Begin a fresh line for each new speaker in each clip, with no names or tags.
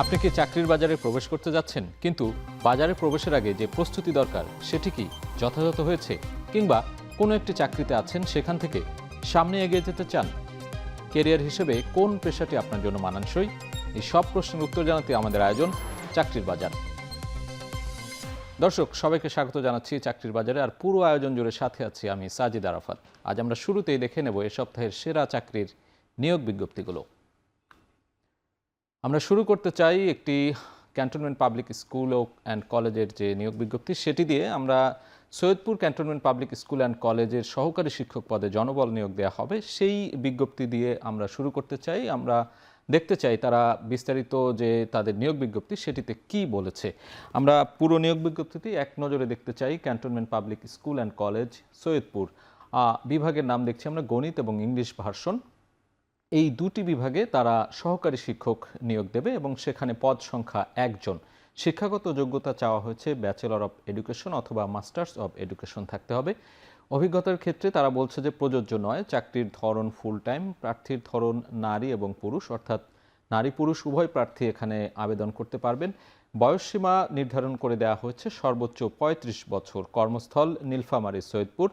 আপনি কি চাকরির বাজারে প্রবেশ করতে যাচ্ছেন, কিন্তু বাজারে প্রবেশের আগে যে প্রস্তুতি দরকার সেটি কি যথাযথ হয়েছে? কিংবা কোনো একটি চাকরিতে আছেন, সেখান থেকে সামনে এগিয়ে যেতে চান? কেরিয়ার হিসেবে কোন পেশাটি আপনার জন্য মানানসই? এই সব প্রশ্নের উত্তর জানাতে আমাদের আয়োজন চাকরির বাজার। দর্শক, সবাইকে স্বাগত জানাচ্ছি চাকরির বাজারে। আর পুরো আয়োজন জুড়ে সাথে আছি আমি সাজিদ আরাফাত। আজ আমরা শুরুতেই দেখে নেব এ সপ্তাহের সেরা চাকরির নিয়োগ বিজ্ঞপ্তিগুলো। আমরা শুরু করতে চাই একটি ক্যান্টনমেন্ট পাবলিক স্কুল অ্যান্ড কলেজের যে নিয়োগ বিজ্ঞপ্তি, সেটি দিয়ে। আমরা Saidpur cantonment public school and কলেজের সহকারী শিক্ষক পদে জনবল নিয়োগ দেওয়া হবে, সেই বিজ্ঞপ্তি দিয়ে আমরা শুরু করতে চাই। আমরা দেখতে চাই তারা বিস্তারিত যে তাদের নিয়োগ বিজ্ঞপ্তি সেটিতে কি বলেছে। আমরা পুরো নিয়োগ বিজ্ঞপ্তিটি এক নজরে দেখতে চাই। Cantonment public school and college Saidpur, বিভাগের নাম দেখছি আমরা গণিত এবং ইংলিশ ভার্সন। এই দুটি বিভাগে তারা সহকারী শিক্ষক নিয়োগ দেবে এবং সেখানে পদ সংখ্যা 1 জন। শিক্ষাগত যোগ্যতা চাওয়া হয়েছে ব্যাচেলর অব এডুকেশন অথবা মাস্টার্স অব এডুকেশন থাকতে হবে। অভিজ্ঞতার ক্ষেত্রে তারা বলছে যে প্রযোজ্য নয়। চাকরির ধরন ফুল টাইম, প্রার্থীর ধরন নারী এবং পুরুষ, অর্থাৎ নারী পুরুষ উভয় প্রার্থী এখানে আবেদন করতে পারবেন। বয়সসীমা নির্ধারণ করে দেওয়া হয়েছে সর্বোচ্চ 35 বছর। কর্মস্থল নীলফামারী সৈয়দপুর,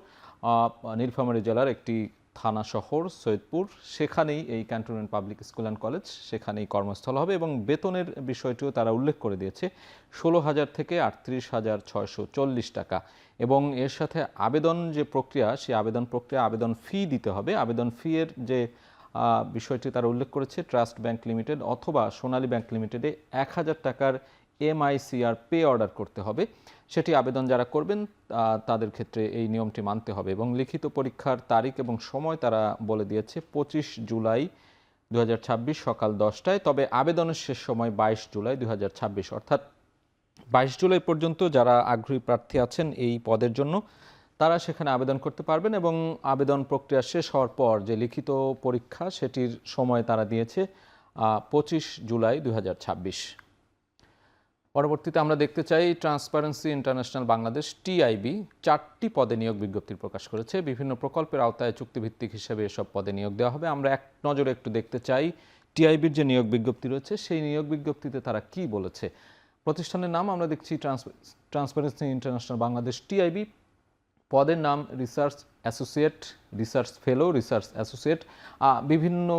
নীলফামারী জেলার একটি থানা শহর সৈয়দপুর, সেখানেই এই cantonment public school and college, সেখানেই কর্মস্থল হবে। এবং বেতনের বিষয়টিও তারা উল্লেখ করে দিয়েছে, 16,000 থেকে 38,640 টাকা। এবং এর সাথে আবেদন যে প্রক্রিয়া, সেই আবেদন প্রক্রিয়া, আবেদন ফি দিতে হবে। আবেদন ফি এর যে বিষয়টি তারা উল্লেখ করেছে, ট্রাস্ট ব্যাংক লিমিটেড অথবা সোনালী ব্যাংক লিমিটেডে 1,000 টাকার MICR পে অর্ডার করতে হবে। সেটি আবেদন যারা করবেন তাদের ক্ষেত্রে এই নিয়মটি মানতে হবে। এবং লিখিত পরীক্ষার তারিখ এবং সময় তারা বলে দিয়েছে 25 জুলাই 2026 সকাল 10টায়। তবে আবেদনের শেষ সময় 22 জুলাই 2026, অর্থাৎ 22 জুলাই পর্যন্ত যারা আগ্রহী প্রার্থী আছেন এই পদের জন্য, তারা সেখানে আবেদন করতে পারবেন। এবং আবেদন প্রক্রিয়া শেষ হওয়ার পর যে লিখিত পরীক্ষা, সেটির সময় তারা দিয়েছে 25 জুলাই 2026। পরবর্তীতে আমরা দেখতে চাই ট্রান্সপারেন্সি ইন্টারন্যাশনাল বাংলাদেশ TIB 4টি পদে নিয়োগ বিজ্ঞপ্তি প্রকাশ করেছে। বিভিন্ন প্রকল্পের আওতায় চুক্তিভিত্তিক হিসেবে এসব পদে নিয়োগ দেওয়া হবে। আমরা এক নজরে একটু দেখতে চাই TIBর যে নিয়োগ বিজ্ঞপ্তি রয়েছে, সেই নিয়োগ বিজ্ঞপ্তিতে তারা কি বলেছে। প্রতিষ্ঠানের নাম আমরা দেখছি ট্রান্সপারেন্সি ইন্টারন্যাশনাল বাংলাদেশ TIB। পদের নাম research associate, research fellow, research associate. বিভিন্ন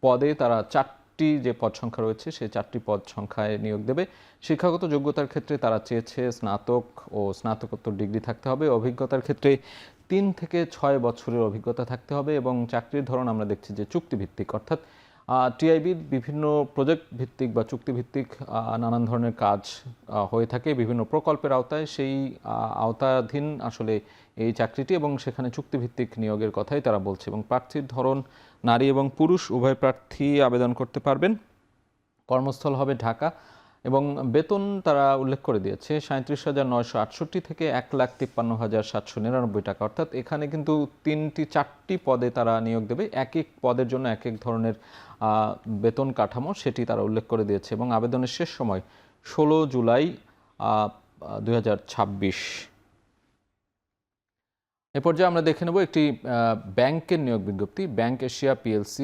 পদে তারা 4টি যে পদ সংখ্যা রয়েছে, সেই 4টি পদ সংখ্যায় নিয়োগ দেবে। শিক্ষাগত যোগ্যতার ক্ষেত্রে তারা চেয়েছে স্নাতক ও স্নাতকোত্তর ডিগ্রি থাকতে হবে। অভিজ্ঞতার ক্ষেত্রে 3 থেকে 6 বছরের অভিজ্ঞতা থাকতে হবে। এবং চাকরির ধরন আমরা দেখছি যে চুক্তিভিত্তিক, অর্থাৎ TIBর বিভিন্ন প্রজেক্ট ভিত্তিক বা চুক্তিভিত্তিক নানান ধরনের কাজ হয়ে থাকে বিভিন্ন প্রকল্পের আওতায়। সেই আওতাধীন আসলে এই চাকরিটি, এবং সেখানে চুক্তিভিত্তিক নিয়োগের কথাই তারা বলছে। এবং প্রার্থীর ধরন নারী এবং পুরুষ উভয় প্রার্থী আবেদন করতে পারবেন। কর্মস্থল হবে ঢাকা। এবং বেতন তারা উল্লেখ করে দিয়েছে 37,968 থেকে 1,53,799 টাকা। অর্থাৎ এখানে কিন্তু 4টি পদে তারা নিয়োগ দেবে। এক এক পদের জন্য এক এক ধরনের বেতন কাঠামো, সেটি তারা উল্লেখ করে দিয়েছে। এবং আবেদনের শেষ সময় 16 জুলাই 2026। এ পর্যায়ে আমরা দেখে নেব একটি ব্যাংকের নিয়োগ বিজ্ঞপ্তি। ব্যাংক এশিয়া PLC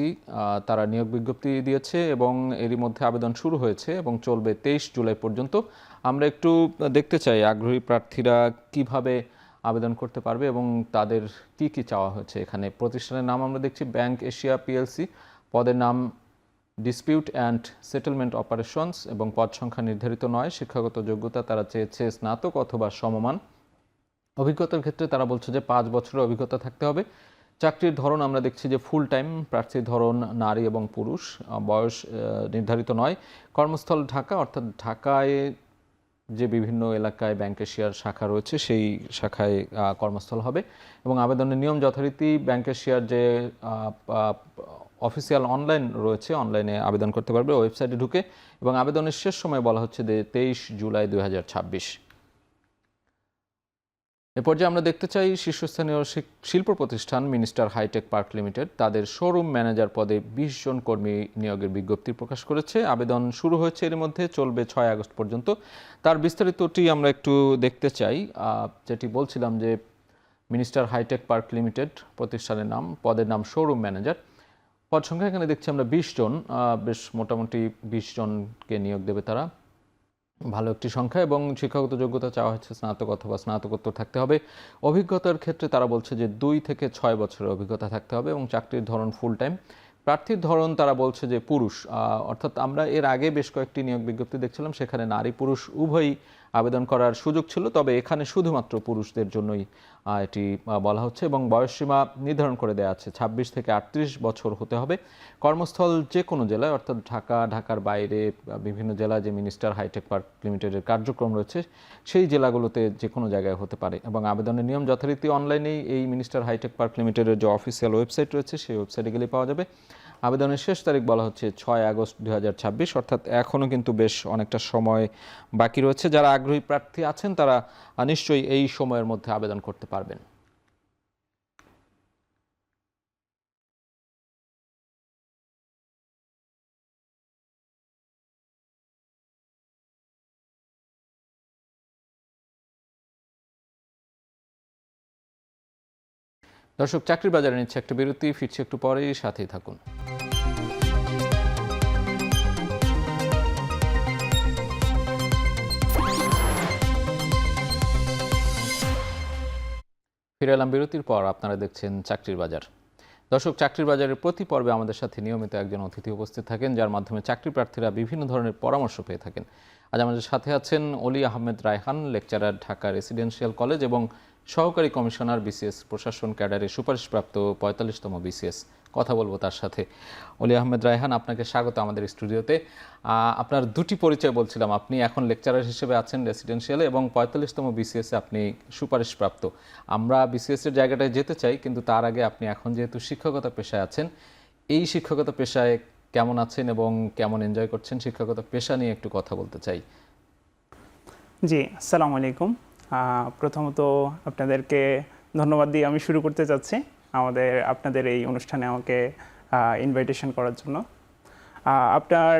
তারা নিয়োগ বিজ্ঞপ্তি দিয়েছে এবং এরই মধ্যে আবেদন শুরু হয়েছে এবং চলবে 23 জুলাই পর্যন্ত। আমরা একটু দেখতে চাই আগ্রহী প্রার্থীরা কিভাবে আবেদন করতে পারবে এবং তাদের কি কি চাওয়া হয়েছে। এখানে প্রতিষ্ঠানের নাম আমরা দেখছি ব্যাংক এশিয়া PLC, পদের নাম ডিসপিউট অ্যান্ড সেটেলমেন্ট অপারেশনস, এবং পদ সংখ্যা নির্ধারিত নয়। শিক্ষাগত যোগ্যতা তারা চেয়েছে স্নাতক অথবা সমমান। অভিজ্ঞতার ক্ষেত্রে তারা বলছে যে 5 বছরের অভিজ্ঞতা থাকতে হবে। চাকরির ধরন আমরা দেখছি যে ফুল টাইম, প্রার্থীর ধরন নারী এবং পুরুষ, বয়স নির্ধারিত নয়। কর্মস্থল ঢাকা, অর্থাৎ ঢাকায় যে বিভিন্ন এলাকায় ব্যাংক এশিয়ার শাখা রয়েছে সেই শাখায় কর্মস্থল হবে। এবং আবেদনের নিয়ম যথারীতি ব্যাংক এশিয়ার যে অফিসিয়াল অনলাইন রয়েছে, অনলাইনে আবেদন করতে পারবে ওয়েবসাইটে ঢুকে। এবং আবেদনের শেষ সময় বলা হচ্ছে যে 23 জুলাই 2026। এ পর্যায়ে আমরা দেখতে চাই শীর্ষস্থানীয় শিল্প প্রতিষ্ঠান মিনিস্টার হাইটেক পার্ক লিমিটেড তাদের শোরুম ম্যানেজার পদে 20 জন কর্মী নিয়োগের বিজ্ঞপ্তি প্রকাশ করেছে। আবেদন শুরু হয়েছে, এর মধ্যে চলবে 6 আগস্ট পর্যন্ত। তার বিস্তারিতটি আমরা একটু দেখতে চাই। যেটি বলছিলাম যে মিনিস্টার হাইটেক পার্ক লিমিটেড প্রতিষ্ঠানের নাম, পদের নাম শোরুম ম্যানেজার। পদ সংখ্যা এখানে দেখছি আমরা 20 জন, বেশ মোটামুটি 20 জনকে নিয়োগ দেবে তারা, ভালো একটি সংখ্যা। এবং শিক্ষাগত যোগ্যতা চাওয়া হচ্ছে স্নাতক অথবা স্নাতকোত্তর থাকতে হবে। অভিজ্ঞতার ক্ষেত্রে তারা বলছে যে 2 থেকে 6 বছরের অভিজ্ঞতা থাকতে হবে এবং চাকরির ধরন ফুল টাইম। প্রার্থীর ধরন তারা বলছে যে পুরুষ, অর্থাৎ আমরা এর আগে বেশ কয়েকটি নিয়োগ বিজ্ঞপ্তি দেখছিলাম, সেখানে নারী পুরুষ উভয়ই আবেদন করার সুযোগ ছিল, তবে এখানে শুধুমাত্র পুরুষদের জন্যই এটি বলা হচ্ছে। এবং বয়সসীমা নির্ধারণ করে দেওয়া আছে 26 থেকে 38 বছর হতে হবে। কর্মস্থল যে কোনো জেলায়, অর্থাৎ ঢাকা, ঢাকার বাইরে বিভিন্ন জেলায় যে মিনিস্টার হাইটেক পার্ক লিমিটেডের কার্যক্রম রয়েছে সেই জেলাগুলোতে যে কোনো জায়গায় হতে পারে। এবং আবেদনের নিয়ম যথারীতি অনলাইনেই এই মিনিস্টার হাইটেক পার্ক লিমিটেডের যে অফিসিয়াল ওয়েবসাইট রয়েছে সেই ওয়েবসাইটে গেলে পাওয়া যাবে। আবেদনের শেষ তারিখ বলা হচ্ছে 6 আগস্ট 2026, অর্থাৎ এখনও কিন্তু বেশ অনেকটা সময় বাকি রয়েছে। যারা আগ্রহী প্রার্থী আছেন তারা নিশ্চয়ই এই সময়ের মধ্যে আবেদন করতে পারবেন। দর্শক, চাকরির বাজারে নিচ্ছে একটা বিরতি, ফিরছে একটু পরেই, সাথেই থাকুন। ফিরে এলাম বিরতির পর, আপনারা দেখছেন চাকরির বাজার। দর্শক, চাকরির বাজারের প্রতি পর্বে আমাদের সাথে নিয়মিত একজন অতিথি উপস্থিত থাকেন, যার মাধ্যমে চাকরি প্রার্থীরা বিভিন্ন ধরনের পরামর্শ পেয়ে থাকেন। আজ আমাদের সাথে আছেন অলি Ahmed Raihan, lecturer, Dhaka residential college এবং সহকারী কমিশনার বিসিএস প্রশাসন ক্যাডারে সুপারিশপ্রাপ্ত 45তম বিসিএস। কথা বলবো তার সাথে। অলি আহমেদ রায়হান, আপনাকে স্বাগত আমাদের স্টুডিওতে। আপনার দুটি পরিচয় বলছিলাম, আপনি এখন লেকচারার হিসেবে আছেন রেসিডেন্সিয়ালে এবং 45তম বিসিএসে আপনি সুপারিশপ্রাপ্ত। আমরা বিসিএসের জায়গাটায় যেতে চাই, কিন্তু তার আগে আপনি এখন যেহেতু শিক্ষকতা পেশায় আছেন, এই শিক্ষকতা পেশায় কেমন আছেন এবং কেমন এনজয় করছেন, শিক্ষকতা পেশা নিয়ে একটু কথা বলতে চাই।
জি, আসসালামু আলাইকুম। প্রথমত আপনাদেরকে ধন্যবাদ দিয়ে আমি শুরু করতে চাচ্ছি আপনাদের এই অনুষ্ঠানে আমাকে ইনভাইটেশন করার জন্য। আপনার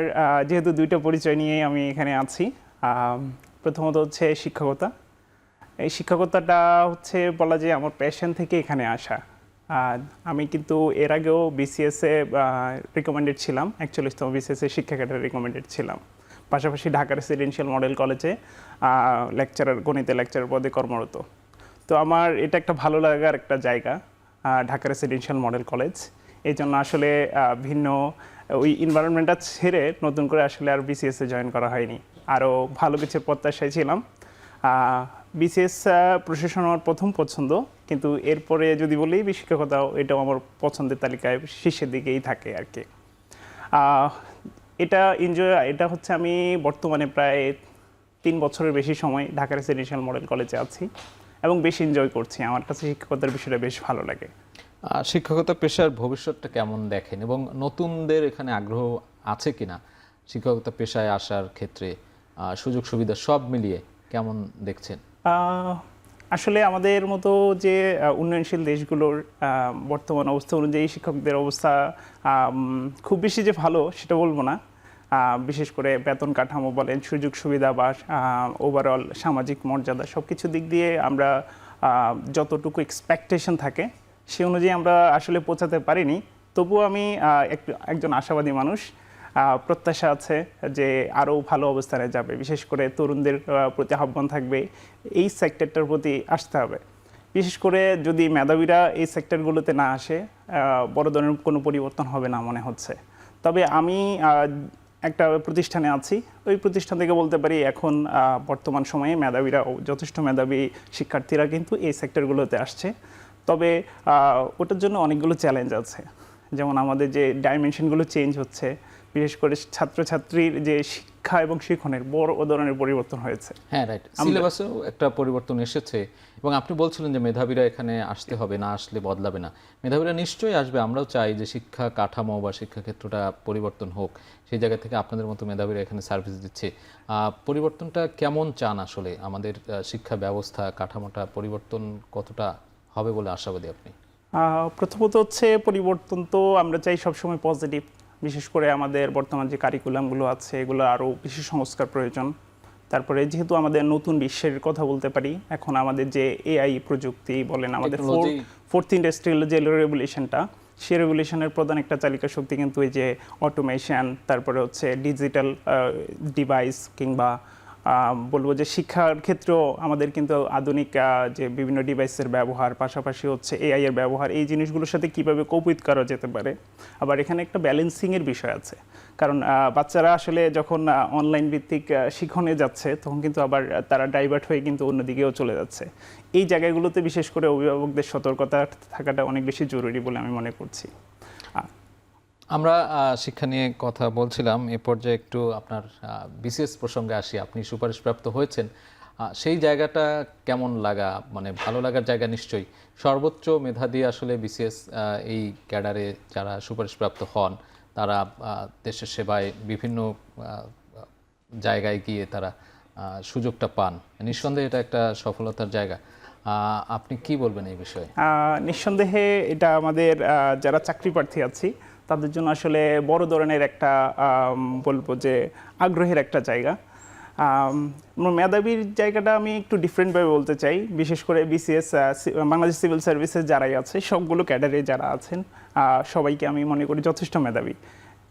যেহেতু দুইটা পরিচয় নিয়ে আমি এখানে আছি, প্রথমত হচ্ছে শিক্ষকতা। এই শিক্ষকতাটা হচ্ছে বলা যায় আমার প্যাশন থেকে এখানে আসা। আমি কিন্তু এর আগেও বিসিএসে রিকমেন্ডেড ছিলাম, 41তম বিসিএসে শিক্ষা ক্যাডারে রিকমেন্ডেড ছিলাম। পাশাপাশি ঢাকা রেসিডেন্সিয়াল মডেল কলেজে গণিতের লেকচারার পদে কর্মরত। তো আমার এটা একটা ভালো লাগার একটা জায়গা, ঢাকা রেসিডেন্সিয়াল মডেল কলেজ। এই জন্য আসলে ভিন্ন ওই এনভায়রনমেন্টটা ছেড়ে নতুন করে আসলে আর বিসিএসে জয়েন করা হয়নি। আরও ভালো কিছুর প্রত্যাশায় ছিলাম। বিসিএস প্রশাসন আমার প্রথম পছন্দ, কিন্তু এরপরে যদি বলি শিক্ষকতাও, এটাও আমার পছন্দের তালিকায় শীর্ষের দিকেই থাকে আর কি। এটা হচ্ছে আমি বর্তমানে প্রায় 3 বছরের বেশি সময় ঢাকা রেসিডেন্সিয়াল মডেল কলেজে আছি এবং বেশ এনজয় করছি। আমার কাছে শিক্ষকতার বিষয়টা বেশ ভালো লাগে।
শিক্ষকতা পেশার ভবিষ্যৎটা কেমন দেখেন এবং নতুনদের এখানে আগ্রহ আছে কিনা শিক্ষকতা পেশায় আসার ক্ষেত্রে, সুযোগ সুবিধা সব মিলিয়ে কেমন দেখছেন?
আসলে আমাদের মতো যে উন্নয়নশীল দেশগুলোর বর্তমান অবস্থা অনুযায়ী শিক্ষকদের অবস্থা খুব বেশি যে ভালো সেটা বলবো না। বিশেষ করে বেতন কাঠামো বলেন, সুযোগ সুবিধা বা ওভারঅল সামাজিক মর্যাদা, সব কিছু দিক দিয়ে আমরা যতটুকু এক্সপেকটেশন থাকে সে অনুযায়ী আমরা আসলে পৌঁছাতে পারিনি। তবুও আমি একজন আশাবাদী মানুষ। প্রত্যাশা আছে যে আরও ভালো অবস্থানে যাবে। বিশেষ করে তরুণদের প্রতি আহ্বান থাকবে এই সেক্টরটার প্রতি আসতে হবে। বিশেষ করে যদি মেধাবীরা এই সেক্টরগুলোতে না আসে, বড় ধরনের কোনো পরিবর্তন হবে না মনে হচ্ছে। তবে আমি একটা প্রতিষ্ঠানে আছি, ওই প্রতিষ্ঠান থেকে বলতে পারি এখন বর্তমান সময়ে মেধাবীরা, যথেষ্ট মেধাবী শিক্ষার্থীরা কিন্তু এই সেক্টরগুলোতে আসছে। তবে ওটার জন্য অনেকগুলো চ্যালেঞ্জ আছে। যেমন আমাদের যে ডাইমেনশনগুলো চেঞ্জ হচ্ছে, বিশেষ করে ছাত্রছাত্রীর যে শিক্ষা এবং শিক্ষণের বড় ধরনের পরিবর্তন হয়েছে।
হ্যাঁ, রাইট, সিলেবাসেও একটা পরিবর্তন এসেছে এবং আপনি বলছিলেন যে মেধাবীরা এখানে আসতে হবে, না আসলে বদলাবে না। মেধাবীরা নিশ্চয়ই আসবে, আমরাও চাই যে শিক্ষা কাঠামো বা শিক্ষাক্ষেত্রটা পরিবর্তন হোক। সেই জায়গা থেকে আপনাদের মতো মেধাবীরা এখানে সার্ভিস দিচ্ছে। পরিবর্তনটা কেমন চান আসলে? আমাদের শিক্ষা ব্যবস্থা কাঠামোটা পরিবর্তন কতটা হবে বলে আশাবাদী আপনি?
প্রথমত হচ্ছে পরিবর্তন তো আমরা চাই সবসময় পজিটিভ। বিশেষ করে আমাদের বর্তমান যে কারিকুলামগুলো আছে এগুলো আরও বেশি সংস্কার প্রয়োজন। তারপরে যেহেতু আমাদের নতুন বিশ্বের কথা বলতে পারি, এখন আমাদের যে এআই প্রযুক্তি বলেন, আমাদের 4th ইন্ডাস্ট্রিয়াল যে রেভলিউশনটা, সেই রেগুলেশনের প্রধান একটা চালিকা শক্তি কিন্তু এই যে অটোমেশন, তারপরে হচ্ছে ডিজিটাল ডিভাইস, কিংবা বলবো যে শিক্ষার ক্ষেত্রেও আমাদের কিন্তু আধুনিক যে বিভিন্ন ডিভাইসের ব্যবহার, পাশাপাশি হচ্ছে এআই এর ব্যবহার, এই জিনিসগুলোর সাথে কিভাবে কোপ উইথ করা যেতে পারে। আবার এখানে একটা ব্যালেন্সিংয়ের বিষয় আছে, কারণ বাচ্চারা আসলে যখন অনলাইন ভিত্তিক শিক্ষণে যাচ্ছে, তখন কিন্তু আবার তারা ডাইভার্ট হয়ে কিন্তু অন্যদিকেও চলে যাচ্ছে। এই জায়গাগুলোতে বিশেষ করে অভিভাবকদের সতর্কতা থাকাটা অনেক বেশি জরুরি বলে আমি মনে করছি।
আমরা শিক্ষা নিয়ে কথা বলছিলাম, এ পর্যায়ে একটু আপনার বিসিএস প্রসঙ্গে আসি। আপনি সুপারিশপ্রাপ্ত হয়েছেন, সেই জায়গাটা কেমন লাগা, মানে ভালো লাগার জায়গা নিশ্চয়ই। সর্বোচ্চ মেধা দিয়ে আসলে বিসিএস এই ক্যাডারে যারা সুপারিশপ্রাপ্ত হন, তারা দেশের সেবায় বিভিন্ন জায়গায় গিয়ে তারা সুযোগটা পান। নিঃসন্দেহে এটা একটা সফলতার জায়গা। আপনি কি বলবেন এই বিষয়ে?
নিঃসন্দেহে এটা আমাদের যারা চাকরি প্রার্থী আছি তাদের জন্য আসলে বড় ধরনের একটা বলবো যে আগ্রহের একটা জায়গা। মেধাবীর জায়গাটা আমি একটু ডিফারেন্টভাবে বলতে চাই। বিশেষ করে বিসিএস, বাংলাদেশ সিভিল সার্ভিসেস যারাই আছে, সবগুলো ক্যাডারে যারা আছেন সবাইকে আমি মনে করি যথেষ্ট মেধাবী।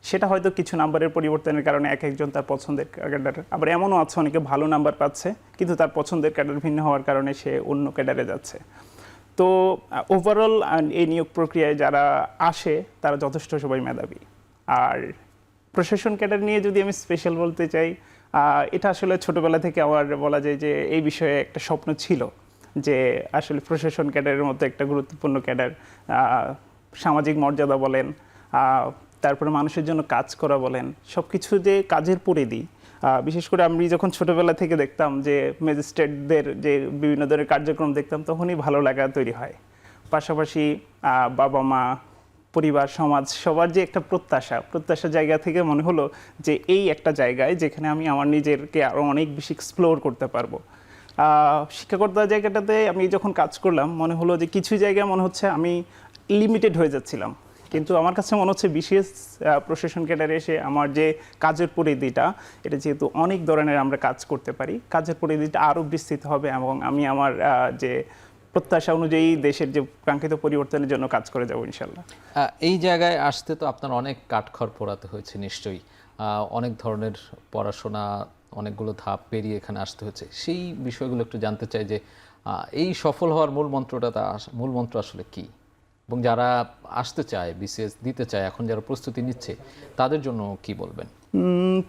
সেটা হয়তো কিছু নাম্বারের পরিবর্তনের কারণে এক একজন তার পছন্দের ক্যাডার, আবার এমনও আছে অনেকে ভালো নাম্বার পাচ্ছে কিন্তু তার পছন্দের ক্যাডার ভিন্ন হওয়ার কারণে সে অন্য ক্যাডারে যাচ্ছে। তো ওভারঅল এই নিয়োগ প্রক্রিয়ায় যারা আসে তারা যথেষ্ট সবাই মেধাবী। আর প্রশাসন ক্যাডার নিয়ে যদি আমি স্পেশাল বলতে চাই, এটা আসলে ছোটবেলা থেকে আমার বলা যায় যে এই বিষয়ে একটা স্বপ্ন ছিল যে আসলে প্রশাসন ক্যাডারের মতো একটা গুরুত্বপূর্ণ ক্যাডার, সামাজিক মর্যাদা বলেন, তারপরে মানুষের জন্য কাজ করা বলেন, সব কিছু যে কাজের পরিধি। বিশেষ করে আমি যখন ছোটবেলা থেকে দেখতাম যে ম্যাজিস্ট্রেটদের যে বিভিন্ন ধরনের কার্যক্রম দেখতাম, তখনই ভালো লাগা তৈরি হয়। পাশাপাশি বাবা মা, পরিবার, সমাজ, সবার যে একটা প্রত্যাশা জায়গা থেকে মনে হলো যে এই একটা জায়গায় যেখানে আমি আমার নিজেরকে আরও অনেক বেশি এক্সপ্লোর করতে পারবো। শিক্ষকতার জায়গাটাতে আমি যখন কাজ করলাম মনে হলো যে কিছু জায়গায় মনে হচ্ছে আমি লিমিটেড হয়ে যাচ্ছিলাম, কিন্তু আমার কাছে মনে হচ্ছে বিশেষ প্রশাসন ক্যাডারে এসে আমার যে কাজের পরিধিটা, এটা যেহেতু অনেক ধরনের আমরা কাজ করতে পারি, কাজের পরিধিটা আরও বিস্তৃত হবে এবং আমি আমার যে প্রত্যাশা অনুযায়ী দেশের যে কাঙ্ক্ষিত পরিবর্তনের জন্য কাজ করে যাবো ইনশাল্লাহ।
এই জায়গায় আসতে তো আপনার অনেক কাঠখড় পোড়াতে হয়েছে নিশ্চয়ই, অনেক ধরনের পড়াশোনা, অনেকগুলো ধাপ পেরিয়ে এখানে আসতে হয়েছে। সেই বিষয়গুলো একটু জানতে চাই যে এই সফল হওয়ার মূল মন্ত্র আসলে কি, এবং যারা আসতে চায়, বিসিএস দিতে চায়, এখন যারা প্রস্তুতি নিচ্ছে, তাদের জন্য কি বলবেন?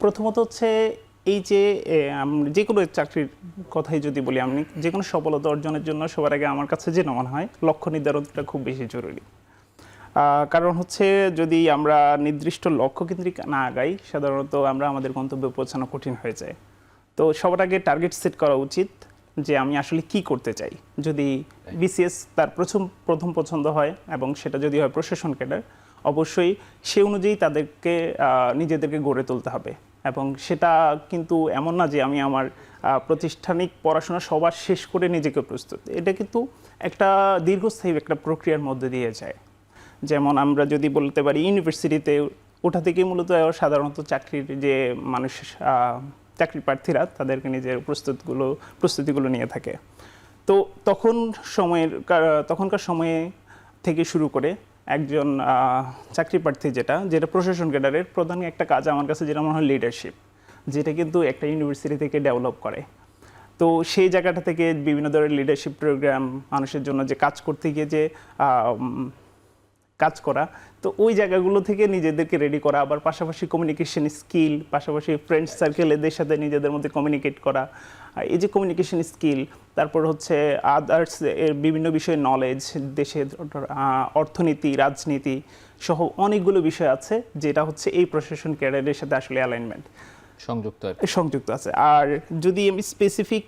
প্রথমত হচ্ছে এই যে যে কোনো চাকরির কথাই যদি বলি, আমি যে কোনো সফলতা অর্জনের জন্য সবার আগে আমার কাছে যে মনে হয় লক্ষ্য নির্ধারণটা খুব বেশি জরুরি। কারণ হচ্ছে যদি আমরা নির্দিষ্ট লক্ষ্য কেন্দ্রিক না আগাই, সাধারণত আমরা আমাদের গন্তব্যে পৌঁছানো কঠিন হয়ে যায়। তো সবার আগে টার্গেট সেট করা উচিত যে আমি আসলে কি করতে চাই। যদি বিসিএস তার প্রথম পছন্দ হয় এবং সেটা যদি হয় প্রশাসন ক্যাডার, অবশ্যই সে অনুযায়ী তাদেরকে নিজেদেরকে গড়ে তুলতে হবে। এবং সেটা কিন্তু এমন না যে আমি আমার প্রাতিষ্ঠানিক পড়াশোনা সবার শেষ করে নিজেকে প্রস্তুত, এটা কিন্তু একটা দীর্ঘস্থায়ী একটা প্রক্রিয়ার মধ্যে দিয়ে যায়। যেমন আমরা যদি বলতে পারি ইউনিভার্সিটিতে ওঠা থেকে মূলত সাধারণত চাকরির যে মানুষ, চাকরি প্রার্থীরা তাদেরকে নিজের প্রস্তুতিগুলো নিয়ে থাকে। তো তখনকার সময়ে থেকে শুরু করে একজন চাকরি প্রার্থী যেটা প্রশাসন ক্যাডারের প্রধান একটা কাজ আমার কাছে যেটা মনে হয় লিডারশিপ, যেটা কিন্তু একটা ইউনিভার্সিটি থেকে ডেভেলপ করে। তো সেই জায়গাটা থেকে বিভিন্ন ধরনের লিডারশিপ প্রোগ্রাম, মানুষের জন্য যে কাজ করতে গিয়ে যে কাজ করা, তো ওই জায়গাগুলো থেকে নিজেদেরকে রেডি করা। আবার পাশাপাশি কমিউনিকেশন স্কিল, পাশাপাশি ফ্রেন্ড সার্কেল, এদের সাথে নিজেদের মধ্যে কমিউনিকেট করা, এই যে কমিউনিকেশন স্কিল, তারপর হচ্ছে আদার্স এর বিভিন্ন বিষয়ে নলেজ, দেশের অর্থনীতি, রাজনীতি সহ অনেকগুলো বিষয় আছে যেটা হচ্ছে এই প্রশাসন ক্যাডারের সাথে আসলে অ্যালাইনমেন্ট সংযুক্ত আছে। আর যদি আমি স্পেসিফিক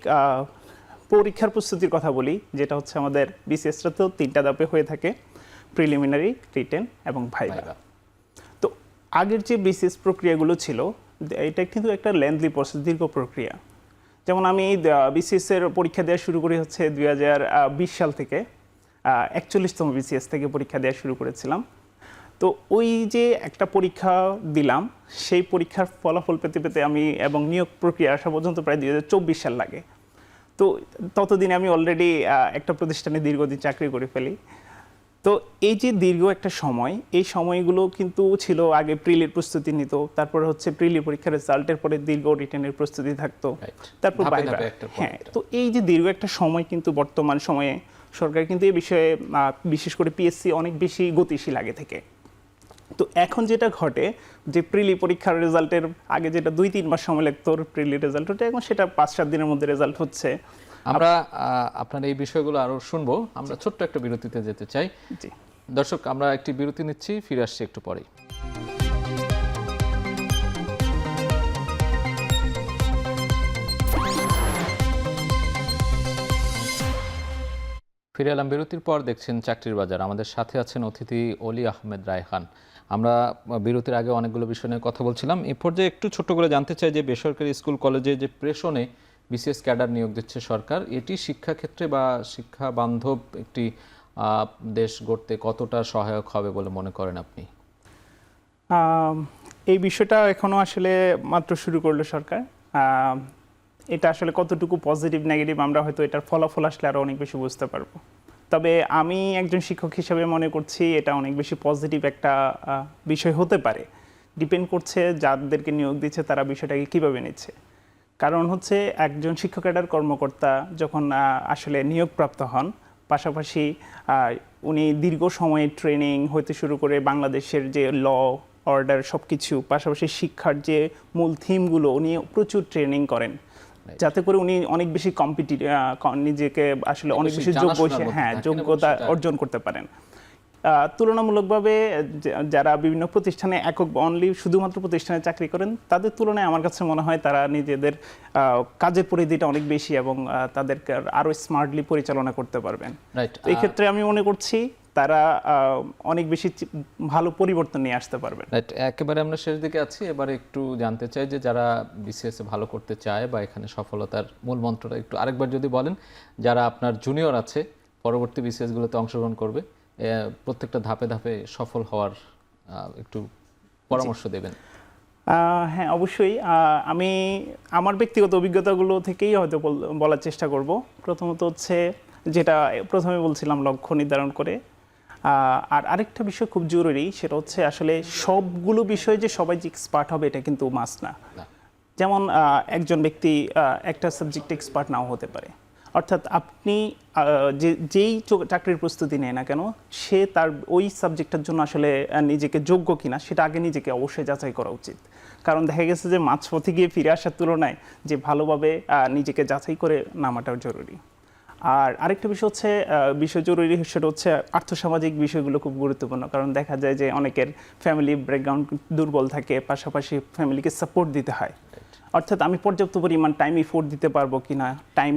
পরীক্ষার প্রস্তুতির কথা বলি, যেটা হচ্ছে আমাদের বিসিএসটা তো 3টা ধাপে হয়ে থাকে, প্রিলিমিনারি, রিটেন এবং ভাইভা। তো আগের যে বিসিএস প্রক্রিয়াগুলো ছিল, এটা কিন্তু একটা লেন্থলি প্রসেস, দীর্ঘ প্রক্রিয়া। যেমন আমি বিসিএস এর পরীক্ষা দেওয়া শুরু করি হচ্ছে 2020 সাল থেকে, 41তম বিসিএস থেকে পরীক্ষা দেওয়া শুরু করেছিলাম। তো ওই যে একটা পরীক্ষা দিলাম, সেই পরীক্ষার ফলাফল পেতে পেতে আমি এবং নিয়োগ প্রক্রিয়া আসা পর্যন্ত প্রায় 2024 সাল লাগে। তো ততদিনে আমি অলরেডি একটা প্রতিষ্ঠানে দীর্ঘদিন চাকরি করে ফেলি। তো এই যে দীর্ঘ একটা সময়, এই সময়গুলো কিন্তু ছিল আগে প্রিলির প্রস্তুতি নিত, তারপরে হচ্ছে প্রিলি পরীক্ষার রেজাল্টের পরে দীর্ঘ রিটেনের প্রস্তুতি থাকতো, তারপর
ধাপে
ভাইবা।
ধাপে একটা
হ্যাঁ,
point।
তো এই যে দীর্ঘ একটা সময় কিন্তু বর্তমান সময়ে সরকার কিন্তু এই বিষয়ে বিশেষ করে পিএসসি অনেক বেশি গতিশীল আগে থেকে। তো এখন যেটা ঘটে যে প্রিলি পরীক্ষার রেজাল্টের আগে যেটা 2-3 মাস সময় লাগতো প্রিলি রেজাল্ট হতে, এখন সেটা 5-7 দিনের মধ্যে রেজাল্ট হচ্ছে।
আমরা আপনার এই বিষয়গুলো আরো শুনবো। আমরা ছোট্ট একটা বিরতিতে যেতে চাই।
জি।
দর্শক, আমরা একটি বিরতি নিচ্ছি, ফিরে আসছি একটু পরেই। ফিরে এলাম বিরতির পর। দেখছেন চাকরির বাজার। আমাদের সাথে আছেন অতিথি অলি আহমেদ রায়হান। আমরা বিরতির আগে অনেকগুলো বিষয় নিয়ে কথা বলছিলাম। এই পর্যায়ে একটু ছোট্ট করে জানতে চাই যে বেসরকারি স্কুল কলেজে যে প্রেষণে বিসিএস ক্যাডার নিয়োগ দিচ্ছে সরকার, এটি শিক্ষাক্ষেত্রে বা শিক্ষা বান্ধব একটি দেশ গড়তে কতটা সহায়ক হবে বলে মনে করেন আপনি?
এই বিষয়টা এখনো আসলে মাত্র শুরু করলো সরকার। এটা আসলে কতটুকু পজিটিভ নেগেটিভ আমরা হয়তো এটার ফলাফল আসলে আরো অনেক বেশি বুঝতে পারবো। তবে আমি একজন শিক্ষক হিসেবে মনে করছি এটা অনেক বেশি পজিটিভ একটা বিষয় হতে পারে। ডিপেন্ড করছে যাদেরকে নিয়োগ দিচ্ছে তারা বিষয়টাকে কিভাবে নিচ্ছে। কারণ হচ্ছে একজন শিক্ষক ক্যাডার কর্মকর্তা যখন আসলে নিয়োগপ্রাপ্ত হন, পাশাপাশি উনি দীর্ঘ সময়ের ট্রেনিং হইতে শুরু করে বাংলাদেশের যে ল অর্ডার সব কিছু, পাশাপাশি শিক্ষার যে মূল থিমগুলো উনি প্রচুর ট্রেনিং করেন, যাতে করে উনি অনেক বেশি নিজেকে আসলে অনেক বেশি যোগ্যতা অর্জন করতে পারেন। তুলনামূলকভাবে যারা বিভিন্ন প্রতিষ্ঠানে একক অনলি শুধুমাত্র প্রতিষ্ঠানে চাকরি করেন তাদের তুলনায় আমার কাছে মনে হয় তারা নিজেদের কাজের পরিধিটা অনেক বেশি এবং তাদেরকে আরো স্মার্টলি পরিচালনা করতে পারবেন। এই ক্ষেত্রে আমি মনে করছি তারা অনেক বেশি ভালো পরিবর্তন নিয়ে আসতে পারবেন।
একেবারে আমরা শেষ দিকে আছি। এবারে একটু জানতে চাই যে যারা বিসিএস এ ভালো করতে চায় বা এখানে সফলতার মূল মন্ত্রটা একটু আরেকবার যদি বলেন, যারা আপনার জুনিয়র আছে পরবর্তী বিসিএস গুলোতে অংশগ্রহণ করবে, প্রত্যেকটা ধাপে ধাপে সফল হওয়ার একটু পরামর্শ দেবেন।
হ্যাঁ, অবশ্যই। আমি আমার ব্যক্তিগত অভিজ্ঞতাগুলো থেকেই হয়তো বলার চেষ্টা করব। প্রথমত হচ্ছে যেটা প্রথমে বলছিলাম, লক্ষ্য নির্ধারণ করে। আর আরেকটা বিষয় খুব জরুরি, সেটা হচ্ছে আসলে সবগুলো বিষয়ে যে সবাই যে এক্সপার্ট হবে এটা কিন্তু মাস্ট না। যেমন একজন ব্যক্তি একটা সাবজেক্টে এক্সপার্ট নাও হতে পারে। অর্থাৎ আপনি যেই চাকরির প্রস্তুতি নেয় না কেন, সে তার ওই সাবজেক্টের জন্য আসলে নিজেকে যোগ্য কিনা সেটা আগে নিজেকে অবশ্যই যাচাই করা উচিত। কারণ দেখা গেছে যে মাঝপথে গিয়ে ফিরে আসার তুলনায় যে ভালোভাবে নিজেকে যাচাই করে নামাটাও জরুরি। আর আরেকটা বিষয় হচ্ছে জরুরি, সেটা হচ্ছে আর্থসামাজিক বিষয়গুলো খুব গুরুত্বপূর্ণ। কারণ দেখা যায় যে অনেকের ফ্যামিলি ব্যাকগ্রাউন্ড দুর্বল থাকে, পাশাপাশি ফ্যামিলিকে সাপোর্ট দিতে হয়। অর্থাৎ আমি পর্যাপ্ত পরিমাণ টাইম এফোর্ট দিতে পারবো কিনা, টাইম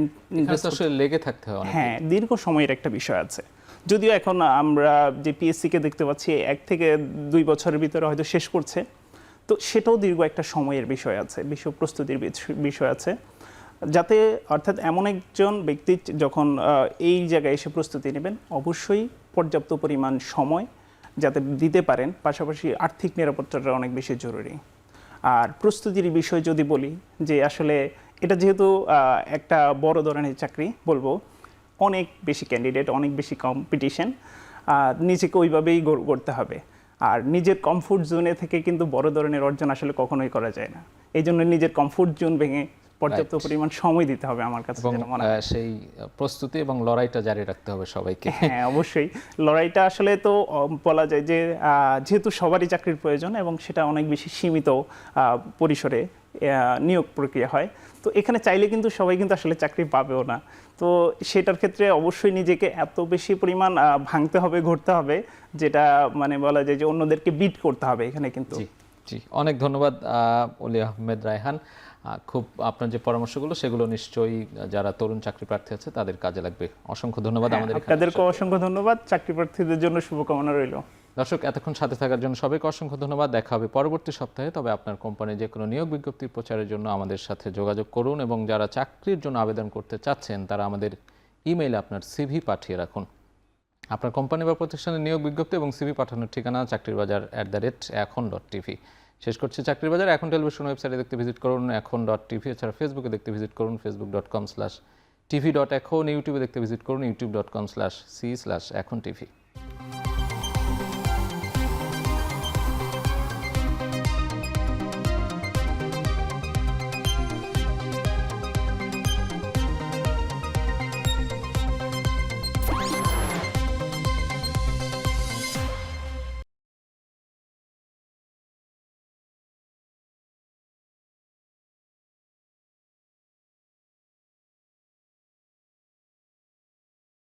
লেগে থাকতে হয়।
হ্যাঁ, দীর্ঘ সময়ের একটা বিষয় আছে। যদিও এখন আমরা যে পিএসসি-কে দেখতে পাচ্ছি 1 থেকে 2 বছরের ভিতরে হয়তো শেষ করছে, তো সেটাও দীর্ঘ একটা সময়ের বিষয় আছে, প্রস্তুতির বিষয় আছে। যাতে অর্থাৎ এমন একজন ব্যক্তি যখন এই জায়গায় এসে প্রস্তুতি নেবেন, অবশ্যই পর্যাপ্ত পরিমাণ সময় যাতে দিতে পারেন, পাশাপাশি আর্থিক নিরাপত্তাটা অনেক বেশি জরুরি। আর প্রস্তুতির বিষয় যদি বলি, যে আসলে এটা যেহেতু একটা বড় ধরনের চাকরি বলবো, অনেক বেশি ক্যান্ডিডেট, অনেক বেশি কম্পিটিশন, নিজেকে ওইভাবেই গড়তে হবে। আর নিজের কমফোর্ট জোনে থেকে কিন্তু বড় ধরনের অর্জন আসলে কখনোই করা যায় না। এই জন্য নিজের কমফোর্ট জোন ভেঙে পর্যাপ্ত পরিমাণ সময় দিতে হবে আমার কাছে যেটা মনে হয়।
সেই প্রস্তুতি এবং লড়াইটা জারি রাখতে হবে সবাইকে।
হ্যাঁ, অবশ্যই লড়াইটা আসলে তো বলা যায় যে যেহেতু সবারই চাকরির প্রয়োজন এবং সেটা অনেক বেশি সীমিত পরিসরে নিয়োগ প্রক্রিয়া হয়, তো এখানে চাইলে কিন্তু সবাই কিন্তু আসলে চাকরি পাবেও না। তো সেটার ক্ষেত্রে অবশ্যই নিজেকে এত বেশি পরিমাণ ভাঙতে হবে, ঘুরতে হবে, যেটা মানে বলা যায় যে অন্যদেরকে বিট করতে হবে এখানে কিন্তু।
জি, অনেক ধন্যবাদ অলি আহমেদ রায়হান। খুব আপনার যে পরামর্শগুলো সেগুলো নিশ্চয়ই যারা তরুণ চাকরি প্রার্থী আছে তাদের কাজে লাগবে। অসংখ্য ধন্যবাদ।
আপনাদেরকে অসংখ্য ধন্যবাদ। চাকরি প্রার্থীদের জন্য শুভকামনা রইল।
দর্শক, এতক্ষণ সাথে থাকার জন্য সবাইকে অসংখ্য ধন্যবাদ। দেখা হবে পরবর্তী সপ্তাহে। তবে আপনার কোম্পানির যে কোনো নিয়োগ বিজ্ঞপ্তির প্রচারের জন্য আমাদের সাথে যোগাযোগ করুন এবং যারা চাকরির জন্য আবেদন করতে চাচ্ছেন তারা আমাদের ইমেইলে আপনার সিভি পাঠিয়ে রাখুন। আপনার কোম্পানি বা প্রতিষ্ঠানের নিয়োগ বিজ্ঞপ্তি এবং সিভি পাঠানোর ঠিকানা চাকরিরবাজার@এখন.tv। শেষ করছি চাকরির বাজার। এখন টেলিভিশন ওয়েবসাইটে দেখতে ভিজিট করুন এখন.tv। এছাড়া ফেসবুকে দেখতে ভিজিট করুন facebook.com/tv.এখন। ইউটিউবে দেখতে ভিজিট করুন youtube.com/c/echontv।